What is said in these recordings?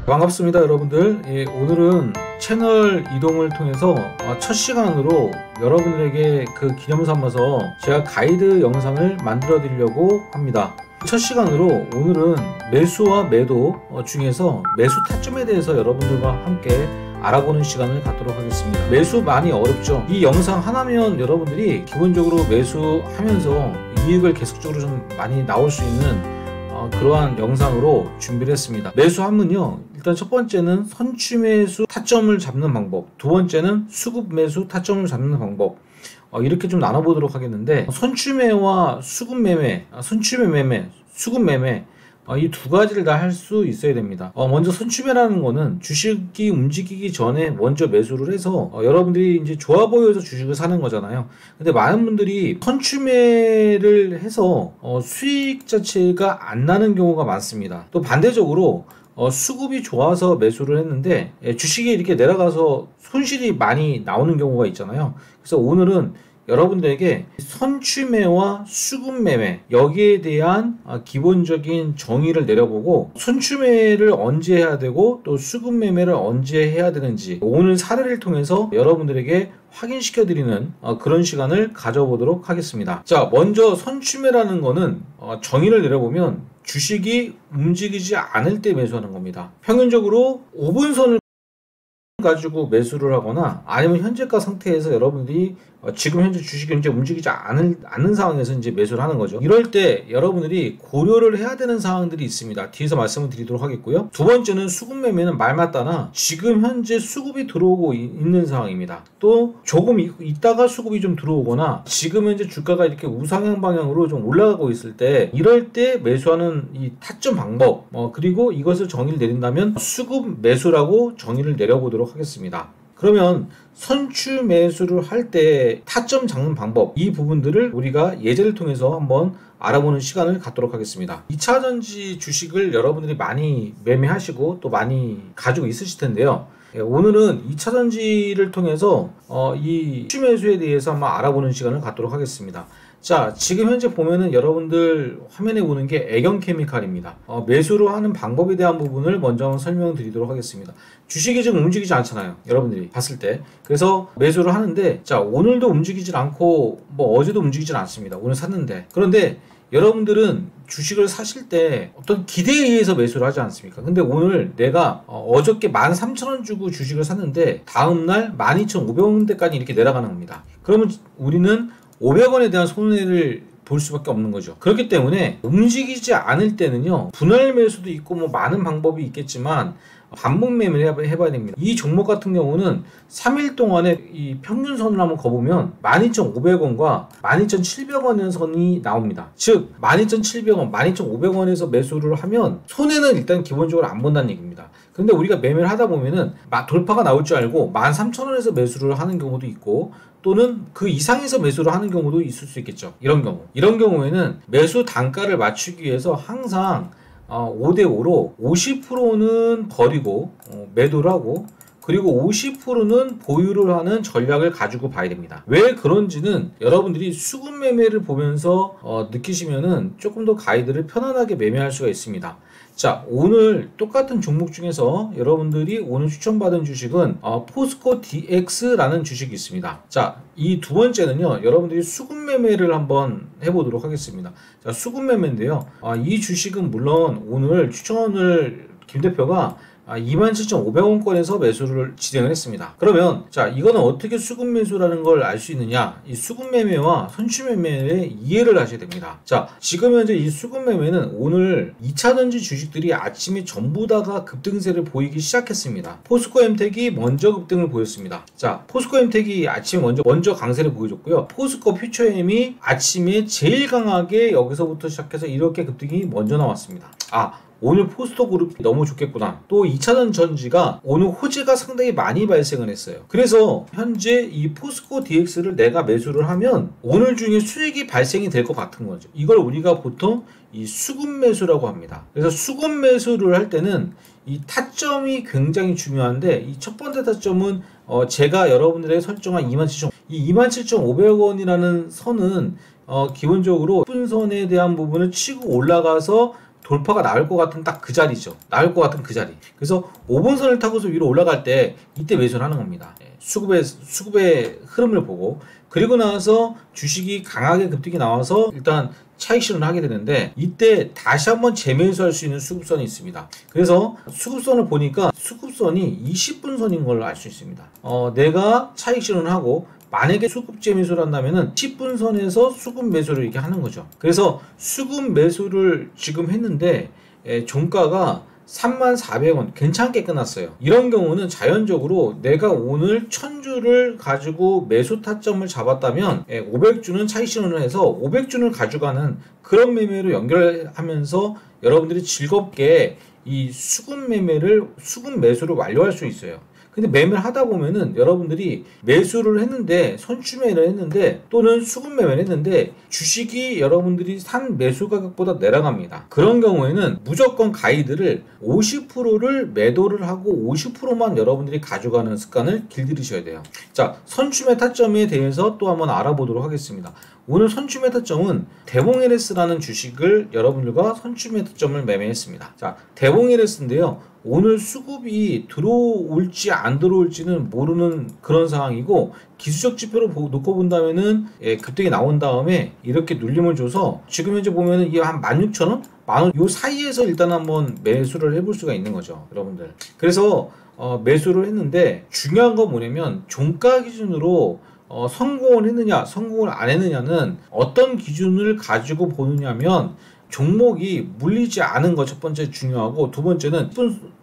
반갑습니다 여러분들. 오늘은 채널 이동을 통해서 첫 시간으로 여러분들에게 그 기념 삼아서 제가 가이드 영상을 만들어 드리려고 합니다. 첫 시간으로 오늘은 매수와 매도 중에서 매수 타점에 대해서 여러분들과 함께 알아보는 시간을 갖도록 하겠습니다. 매수 많이 어렵죠. 이 영상 하나면 여러분들이 기본적으로 매수하면서 이익을 계속적으로 좀 많이 나올 수 있는 그러한 영상으로 준비를 했습니다. 매수하면요, 일단 첫 번째는 선취 매수 타점을 잡는 방법, 두 번째는 수급 매수 타점을 잡는 방법, 이렇게 좀 나눠보도록 하겠는데, 선취매와 수급 매매, 선취매 매매, 수급 매매, 이 두 가지를 다 할 수 있어야 됩니다. 먼저 선취매라는 거는 주식이 움직이기 전에 먼저 매수를 해서 여러분들이 이제 좋아 보여서 주식을 사는 거잖아요. 근데 많은 분들이 선취매를 해서 수익 자체가 안 나는 경우가 많습니다. 또 반대적으로 수급이 좋아서 매수를 했는데 주식이 이렇게 내려가서 손실이 많이 나오는 경우가 있잖아요. 그래서 오늘은 여러분들에게 선취매와 수급매매 여기에 대한 기본적인 정의를 내려보고, 선취매를 언제 해야 되고 또 수급매매를 언제 해야 되는지 오늘 사례를 통해서 여러분들에게 확인시켜 드리는 그런 시간을 가져보도록 하겠습니다. 자, 먼저 선취매라는 거는 정의를 내려보면 주식이 움직이지 않을 때 매수하는 겁니다. 평균적으로 5분선을 가지고 매수를 하거나 아니면 현재가 상태에서 여러분들이 지금 현재 주식이 이제 움직이지 않는 상황에서 이제 매수를 하는 거죠. 이럴 때 여러분들이 고려를 해야 되는 상황들이 있습니다. 뒤에서 말씀을 드리도록 하겠고요. 두 번째는 수급 매매는 말 맞다나 지금 현재 수급이 들어오고 있는 상황입니다. 또 조금 있다가 수급이 좀 들어오거나 지금 현재 주가가 이렇게 우상향 방향으로 좀 올라가고 있을 때, 이럴 때 매수하는 이 타점 방법, 그리고 이것을 정의를 내린다면 수급 매수라고 정의를 내려보도록 하겠습니다. 그러면 선취 매수를 할 때 타점 잡는 방법, 이 부분들을 우리가 예제를 통해서 한번 알아보는 시간을 갖도록 하겠습니다. 2차전지 주식을 여러분들이 많이 매매하시고 또 많이 가지고 있으실 텐데요. 오늘은 2차전지를 통해서 이 선취 매수에 대해서 한번 알아보는 시간을 갖도록 하겠습니다. 자, 지금 현재 보면은 여러분들 화면에 보는 게 애경케미칼입니다. 매수를 하는 방법에 대한 부분을 먼저 설명드리도록 하겠습니다. 주식이 지금 움직이지 않잖아요, 여러분들이 봤을 때. 그래서 매수를 하는데, 자, 오늘도 움직이질 않고 어제도 움직이질 않습니다. 오늘 샀는데. 그런데 여러분들은 주식을 사실 때 어떤 기대에 의해서 매수를 하지 않습니까? 근데 오늘 내가 어저께 13,000원 주고 주식을 샀는데 다음날 12,500원대까지 이렇게 내려가는 겁니다. 그러면 우리는 500원에 대한 손해를 볼 수밖에 없는 거죠. 그렇기 때문에 움직이지 않을 때는요, 분할 매수도 있고 많은 방법이 있겠지만 반복 매매를 해봐야 됩니다. 이 종목 같은 경우는 3일 동안에 이 평균선을 한번 거보면 12,500원과 12,700원의 선이 나옵니다. 즉 12,700원, 12,500원에서 매수를 하면 손해는 일단 기본적으로 안 본다는 얘기입니다. 근데 우리가 매매를 하다 보면은 돌파가 나올 줄 알고 13,000원에서 매수를 하는 경우도 있고, 또는 그 이상에서 매수를 하는 경우도 있을 수 있겠죠. 이런 경우에는 매수 단가를 맞추기 위해서 항상 5대5로 50%는 버리고 매도를 하고, 그리고 50%는 보유를 하는 전략을 가지고 봐야 됩니다. 왜 그런지는 여러분들이 수급 매매를 보면서 느끼시면은 조금 더 가이드를 편안하게 매매할 수가 있습니다. 자, 오늘 똑같은 종목 중에서 여러분들이 오늘 추천받은 주식은 포스코 DX라는 주식이 있습니다. 자, 이 두 번째는요, 여러분들이 수급 매매를 한번 해보도록 하겠습니다. 자, 수급 매매인데요, 이 주식은 물론 오늘 추천을 김 대표가 27,500원권에서 매수를 진행을 했습니다. 그러면 자, 이거는 어떻게 수급 매수라는 걸 알 수 있느냐? 이 수급 매매와 선취 매매의 이해를 하셔야 됩니다. 자, 지금 현재 이 수급 매매는 오늘 2차전지 주식들이 아침에 전부 다가 급등세를 보이기 시작했습니다. 포스코 엠텍이 먼저 급등을 보였습니다. 자, 포스코 엠텍이 아침에 먼저 강세를 보여줬고요. 포스코 퓨처엠이 아침에 제일 강하게 여기서부터 시작해서 이렇게 급등이 먼저 나왔습니다. 오늘 포스코 그룹이 너무 좋겠구나. 또 2차전 전지가 오늘 호재가 상당히 많이 발생을 했어요. 그래서 현재 이 포스코 DX를 내가 매수를 하면 오늘 중에 수익이 발생이 될 것 같은 거죠. 이걸 우리가 보통 이 수급 매수라고 합니다. 그래서 수급 매수를 할 때는 이 타점이 굉장히 중요한데, 이 첫 번째 타점은 제가 여러분들에게 설정한 27,500원이라는 선은 기본적으로 분선에 대한 부분을 치고 올라가서 돌파가 나올 것 같은 딱 그 자리죠. 나올 것 같은 그 자리. 그래서 5분선을 타고서 위로 올라갈 때 이때 매수를 하는 겁니다. 수급의 흐름을 보고, 그리고 나서 주식이 강하게 급등이 나와서 일단 차익 실현을 하게 되는데, 이때 다시 한번 재매수할 수 있는 수급선이 있습니다. 그래서 수급선을 보니까 수급선이 20분선인 걸 알 수 있습니다. 내가 차익 실현을 하고 만약에 수급 재매수를 한다면은 10분선에서 수급 매수를 이렇게 하는 거죠. 그래서 수급 매수를 지금 했는데 종가가 34,000원 괜찮게 끝났어요. 이런 경우는 자연적으로 내가 오늘 1000주를 가지고 매수 타점을 잡았다면 500주는 차익 실현을 해서 500주를 가져가는 그런 매매로 연결하면서 여러분들이 즐겁게 이 수급 매수를 완료할 수 있어요. 근데 매매를 하다 보면은 여러분들이 매수를 했는데, 선취매를 했는데, 또는 수급 매매를 했는데 주식이 여러분들이 산 매수 가격보다 내려갑니다. 그런 경우에는 무조건 가이드를 50%를 매도를 하고 50%만 여러분들이 가져가는 습관을 길들이셔야 돼요. 자, 선취매 타점에 대해서 또 한번 알아보도록 하겠습니다. 오늘 선취매 타점은 대봉LS라는 주식을 여러분들과 선취매 타점을 매매했습니다. 자, 대봉LS인데요. 오늘 수급이 들어올지 안 들어올지는 모르는 그런 상황이고, 기술적 지표를 놓고 본다면은 급등이 나온 다음에 이렇게 눌림을 줘서 지금 현재 보면은 이게 한 16,000원? 만원 요 사이에서 일단 한번 매수를 해볼 수가 있는 거죠, 여러분들. 그래서 매수를 했는데, 중요한 건 뭐냐면 종가 기준으로 성공을 했느냐 성공을 안 했느냐는 어떤 기준을 가지고 보느냐면, 종목이 물리지 않은 거 첫 번째 중요하고, 두 번째는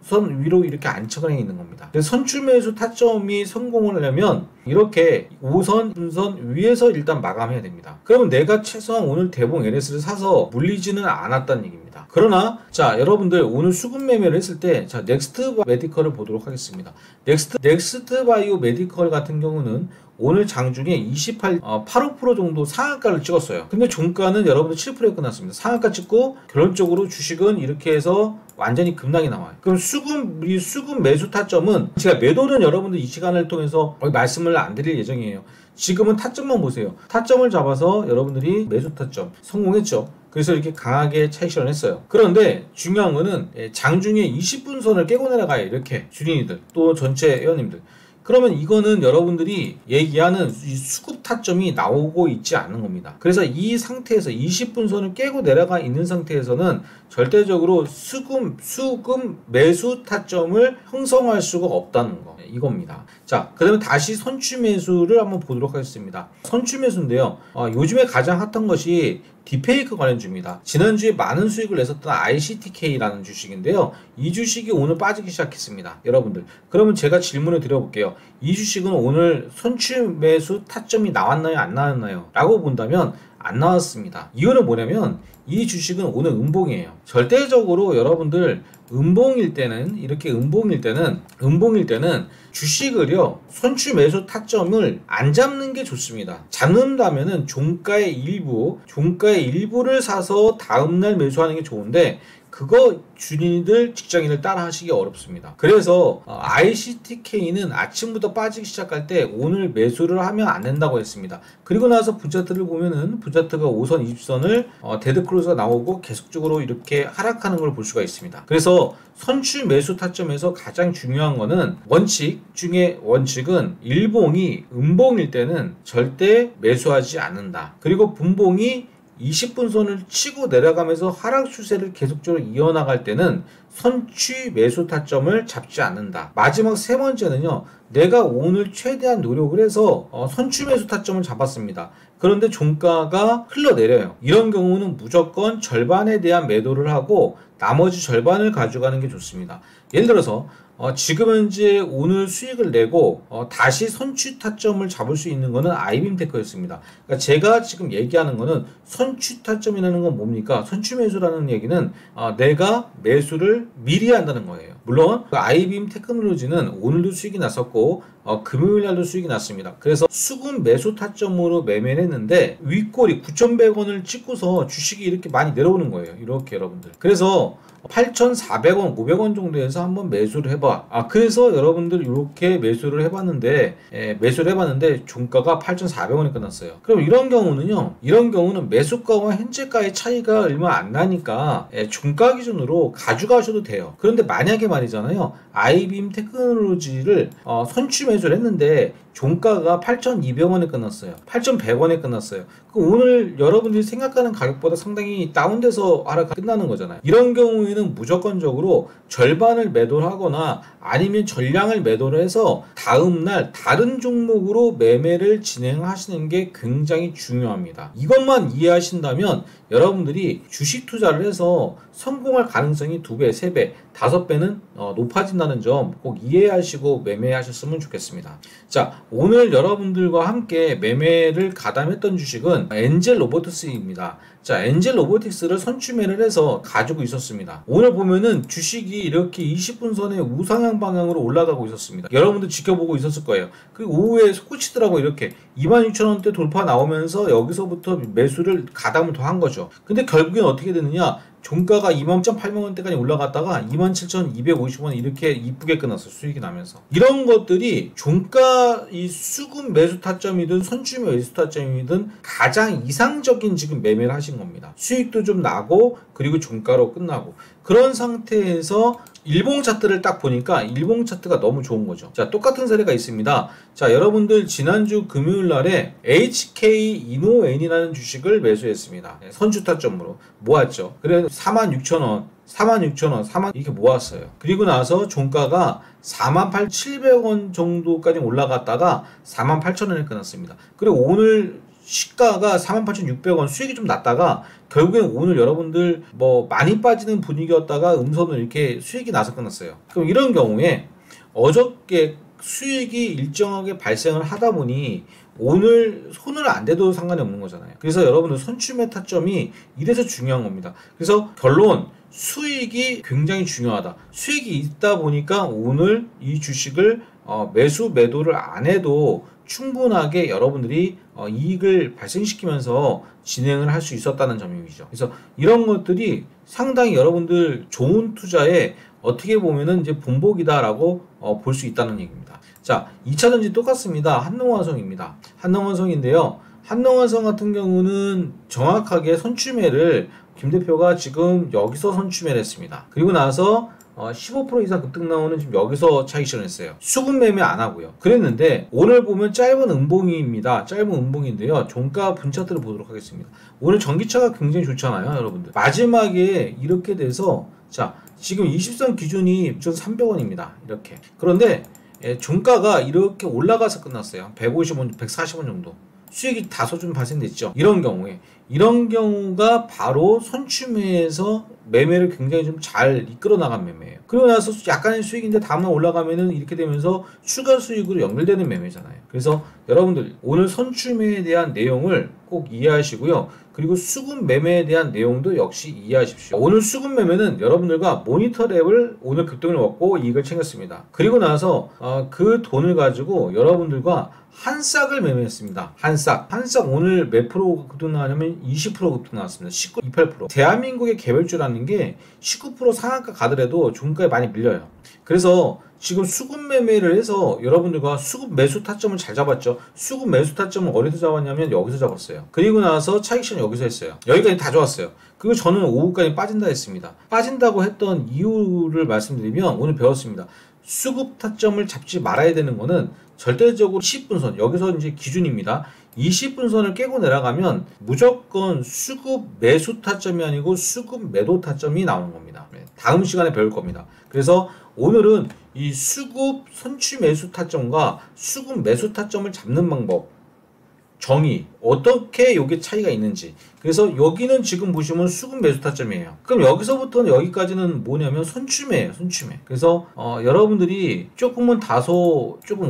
선 위로 이렇게 안착을 해 있는 겁니다. 그래서 선출매수 타점이 성공을 하려면 이렇게 5선, 분선 위에서 일단 마감해야 됩니다. 그러면 내가 최소한 오늘 대봉 LS를 사서 물리지는 않았다는 얘기입니다. 그러나 자, 여러분들 오늘 수급 매매를 했을 때, 자, 넥스트 메디컬을 보도록 하겠습니다. 넥스트 바이오 메디컬 같은 경우는 오늘 장중에 8% 정도 상한가를 찍었어요. 근데 종가는 여러분들 7%에 끝났습니다. 상한가 찍고 결론적으로 주식은 이렇게 해서 완전히 급락이 나와요. 그럼 수급 매수 타점은, 제가 매도는 여러분들 이 시간을 통해서 말씀을 안 드릴 예정이에요. 지금은 타점만 보세요. 타점을 잡아서 여러분들이 매수 타점 성공했죠. 그래서 이렇게 강하게 차익 실현했어요. 그런데 중요한 거는 장중에 20분선을 깨고 내려가요. 이렇게 주린이들, 또 전체 회원님들. 그러면 이거는 여러분들이 얘기하는 이 수급 타점이 나오고 있지 않는 겁니다. 그래서 이 상태에서 20분선을 깨고 내려가 있는 상태에서는 절대적으로 수급 매수 타점을 형성할 수가 없다는 거, 이겁니다. 자, 그 다음에 다시 선취 매수를 한번 보도록 하겠습니다. 선취 매수인데요, 요즘에 가장 핫한 것이 디페이크 관련주입니다. 지난주에 많은 수익을 냈었던 ICTK라는 주식인데요, 이 주식이 오늘 빠지기 시작했습니다. 여러분들, 그러면 제가 질문을 드려볼게요. 이 주식은 오늘 선취 매수 타점이 나왔나요, 안 나왔나요? 라고 본다면 안 나왔습니다. 이유는 뭐냐면 이 주식은 오늘 음봉이에요. 절대적으로 여러분들 음봉일 때는, 이렇게 음봉일 때는 주식을요, 선취 매수 타점을 안 잡는 게 좋습니다. 잡는다면은 종가의 일부를 사서 다음날 매수하는 게 좋은데, 그거 주린이들, 직장인들 따라 하시기 어렵습니다. 그래서 ICTK는 아침부터 빠지기 시작할 때 오늘 매수를 하면 안 된다고 했습니다. 그리고 나서 분차트를 보면은 분차트가 5선 20선을 데드크로스가 나오고 계속적으로 이렇게 하락하는 걸 볼 수가 있습니다. 그래서 선취 매수 타점에서 가장 중요한 거는, 원칙 중에 원칙은 일봉이 음봉일 때는 절대 매수하지 않는다. 그리고 분봉이 20분선을 치고 내려가면서 하락 추세를 계속적으로 이어나갈 때는 선취 매수 타점을 잡지 않는다. 마지막 세 번째는요, 내가 오늘 최대한 노력을 해서 선취 매수 타점을 잡았습니다. 그런데 종가가 흘러내려요. 이런 경우는 무조건 절반에 대한 매도를 하고 나머지 절반을 가져가는 게 좋습니다. 예를 들어서 지금 현재 오늘 수익을 내고 다시 선취 타점을 잡을 수 있는 거는 아이빔테크였습니다. 그러니까 제가 지금 얘기하는 거는 선취 타점이라는 건 뭡니까? 선취 매수라는 얘기는 내가 매수를 미리 한다는 거예요. 물론 아이빔 테크놀로지는 오늘도 수익이 났었고 금요일 날도 수익이 났습니다. 그래서 수급 매수 타점으로 매매를 했는데 윗꼬리 9,100원을 찍고서 주식이 이렇게 많이 내려오는 거예요. 이렇게 여러분들. 그래서 8,400원, 500원 정도에서 한번 매수를 해봐. 그래서 여러분들 이렇게 매수를 해봤는데 종가가 8,400원에 끝났어요. 그럼 이런 경우는 매수가와 현재가의 차이가 얼마 안 나니까 종가 기준으로 가져가셔도 돼요. 그런데 만약에 말이잖아요, 아이빔 테크놀로지를 선취 매수를 했는데 종가가 8,200원에 끝났어요. 8,100원에 끝났어요. 오늘 여러분들이 생각하는 가격보다 상당히 다운돼서 하락이 끝나는 거잖아요. 이런 경우에는 무조건적으로 절반을 매도를 하거나 아니면 전량을 매도를 해서 다음날 다른 종목으로 매매를 진행하시는 게 굉장히 중요합니다. 이것만 이해하신다면 여러분들이 주식 투자를 해서 성공할 가능성이 2배, 3배, 5배는 높아진다는 점 꼭 이해하시고 매매하셨으면 좋겠습니다. 자, 오늘 여러분들과 함께 매매를 가담했던 주식은 엔젤 로보틱스입니다. 자, 엔젤 로보틱스를 선취매를 해서 가지고 있었습니다. 오늘 보면은 주식이 이렇게 20분선의 우상향 방향으로 올라가고 있었습니다. 여러분들 지켜보고 있었을 거예요. 그리고 오후에 솟구치더라고. 이렇게 26,000원대 돌파 나오면서 여기서부터 매수를 가담을 더 한 거죠. 근데 결국엔 어떻게 되느냐, 종가가 21,800원대까지 올라갔다가 27,250원 이렇게 이쁘게 끝났어. 수익이 나면서. 이런 것들이 종가 이 수급 매수 타점이든 선취매 매수 타점이든 가장 이상적인 지금 매매를 하신 겁니다. 수익도 좀 나고 그리고 종가로 끝나고, 그런 상태에서 일봉 차트를 딱 보니까 일봉 차트가 너무 좋은 거죠. 자, 똑같은 사례가 있습니다. 자, 여러분들 지난주 금요일 날에 HK 이노엔이라는 주식을 매수했습니다. 선주 타점으로 모았죠. 그래서 46,000원, 46,000원, 이렇게 모았어요. 그리고 나서 종가가 48,700원 정도까지 올라갔다가 48,000원에 끝났습니다. 그리고 오늘 시가가 48,600원, 수익이 좀 났다가 결국엔 오늘 여러분들 많이 빠지는 분위기였다가 음선으로 이렇게 수익이 나서 끝났어요. 그럼 이런 경우에 어저께 수익이 일정하게 발생을 하다 보니 오늘 손을 안 대도 상관이 없는 거잖아요. 그래서 여러분들 선취매 타점이 이래서 중요한 겁니다. 그래서 결론, 수익이 굉장히 중요하다. 수익이 있다 보니까 오늘 이 주식을 매수 매도를 안 해도 충분하게 여러분들이 이익을 발생시키면서 진행을 할 수 있었다는 점이죠. 그래서 이런 것들이 상당히 여러분들 좋은 투자에 어떻게 보면은 이제 본보기다라고 볼 수 있다는 얘기입니다. 자, 2차전지 똑같습니다. 한농화성입니다. 한농화성인데요. 한농화성 같은 경우는 정확하게 선취매를 김 대표가 지금 여기서 선취매를 했습니다. 그리고 나서 15% 이상 급등 나오는 지금 여기서 차익 실현했어요. 수급 매매 안 하고요. 그랬는데 오늘 보면 짧은 음봉입니다. 짧은 음봉인데요. 종가 분차트를 보도록 하겠습니다. 오늘 전기차가 굉장히 좋잖아요, 여러분들. 마지막에 이렇게 돼서, 자, 지금 20선 기준이 6,300원입니다. 이렇게. 그런데 종가가 이렇게 올라가서 끝났어요. 150원, 140원 정도. 수익이 다소 좀 발생됐죠. 이런 경우가 바로 선취매에서 매매를 굉장히 좀 잘 이끌어 나간 매매예요. 그러고 나서 약간의 수익인데 다음날 올라가면은 이렇게 되면서 추가 수익으로 연결되는 매매잖아요. 그래서 여러분들 오늘 선취매에 대한 내용을 꼭 이해하시고요. 그리고 수급 매매에 대한 내용도 역시 이해하십시오. 오늘 수급 매매는 여러분들과 모니터랩을 오늘 급등을 먹고 이익을 챙겼습니다. 그리고 나서 그 돈을 가지고 여러분들과 한 싹을 매매했습니다. 한 싹 오늘 몇 프로 급등 나왔냐면 20% 급등 나왔습니다. 28%. 대한민국의 개별주라는 게 19% 상한가 가더라도 종가에 많이 밀려요. 그래서 지금 수급 매매를 해서 여러분들과 수급 매수 타점을 잘 잡았죠. 수급 매수 타점을 어디서 잡았냐면 여기서 잡았어요. 그리고 나서 차익 실현 여기서 했어요. 여기까지 다 좋았어요. 그리고 저는 오후까지 빠진다 했습니다. 빠진다고 했던 이유를 말씀드리면 오늘 배웠습니다. 수급 타점을 잡지 말아야 되는 거는 절대적으로 20분선, 여기서 이제 기준입니다. 20분선을 깨고 내려가면 무조건 수급 매수 타점이 아니고 수급 매도 타점이 나오는 겁니다. 다음 시간에 배울 겁니다. 그래서 오늘은 이 수급 선취 매수 타점과 수급 매수 타점을 잡는 방법, 정의, 어떻게 여기 차이가 있는지. 그래서 여기는 지금 보시면 수급 매수 타점이에요. 그럼 여기서부터는 여기까지는 뭐냐면 선취매예요. 선취매. 그래서 여러분들이 조금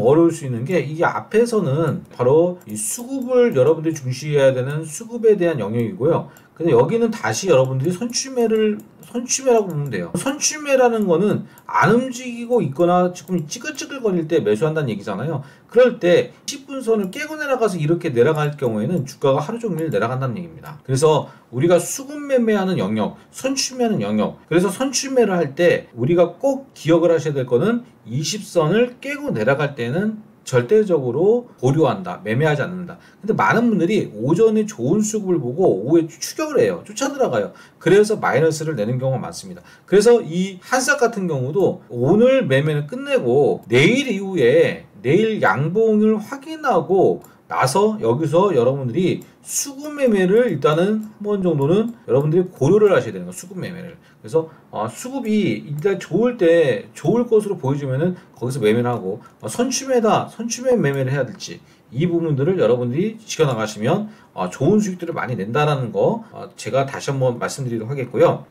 어려울 수 있는 게, 이게 앞에서는 바로 이 수급을 여러분들이 중시해야 되는 수급에 대한 영역이고요. 근데 여기는 다시 여러분들이 선취매라고 보면 돼요. 선취매라는 거는 안 움직이고 있거나 조금 찌글찌글거릴 때 매수한다는 얘기잖아요. 그럴 때 10분선을 깨고 내려가서 이렇게 내려갈 경우에 경우에는 주가가 하루 종일 내려간다는 얘기입니다. 그래서 우리가 수급 매매하는 영역, 선취매하는 영역, 그래서 선취매를 할 때 우리가 꼭 기억을 하셔야 될 거는 20선을 깨고 내려갈 때는 절대적으로 보류한다, 매매하지 않는다. 근데 많은 분들이 오전에 좋은 수급을 보고 오후에 추격을 해요. 쫓아 들어가요. 그래서 마이너스를 내는 경우가 많습니다. 그래서 이 한싹 같은 경우도 오늘 매매는 끝내고 내일 이후에 내일 양봉을 확인하고 나서 여기서 여러분들이 수급 매매를 일단은 한 번 정도는 여러분들이 고려를 하셔야 되는 거예요. 수급 매매를. 그래서 수급이 일단 좋을 때 좋을 것으로 보여주면은 거기서 매매를 하고 선취매다 선취매 매매를 해야 될지 이 부분들을 여러분들이 지켜나가시면 좋은 수익들을 많이 낸다라는 거 제가 다시 한번 말씀드리도록 하겠고요.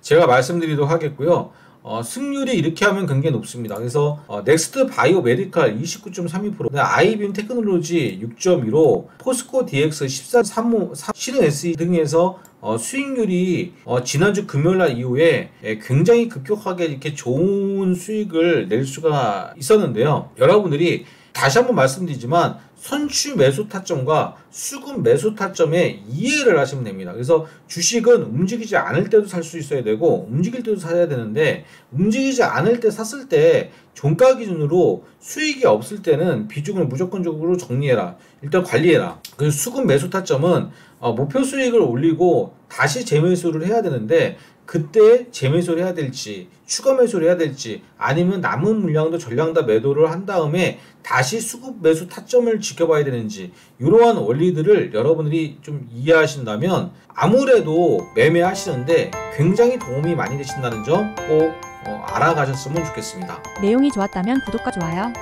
승률이 이렇게 하면 굉장히 높습니다. 그래서 넥스트 바이오 메디칼 29.32%, 아이빔 테크놀로지 6.15%, 포스코 DX 14.35%, 신흥 SE 등에서 수익률이 지난주 금요일날 이후에 굉장히 급격하게 이렇게 좋은 수익을 낼 수가 있었는데요. 여러분들이 다시 한번 말씀드리지만 선취 매수 타점과 수급 매수 타점에 이해를 하시면 됩니다. 그래서 주식은 움직이지 않을 때도 살 수 있어야 되고 움직일 때도 사야 되는데 움직이지 않을 때 샀을 때 종가 기준으로 수익이 없을 때는 비중을 무조건적으로 정리해라. 일단 관리해라. 그래서 수급 매수 타점은 목표 수익을 올리고 다시 재매수를 해야 되는데 그때 재매수를 해야 될지 추가 매수를 해야 될지 아니면 남은 물량도 전량 다 매도를 한 다음에 다시 수급 매수 타점을 지켜봐야 되는지 이러한 원리들을 여러분들이 좀 이해하신다면 아무래도 매매하시는데 굉장히 도움이 많이 되신다는 점 꼭 알아가셨으면 좋겠습니다. 내용이 좋았다면 구독과 좋아요,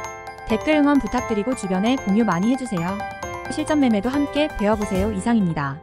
댓글 응원 부탁드리고 주변에 공유 많이 해주세요. 실전 매매도 함께 배워보세요. 이상입니다.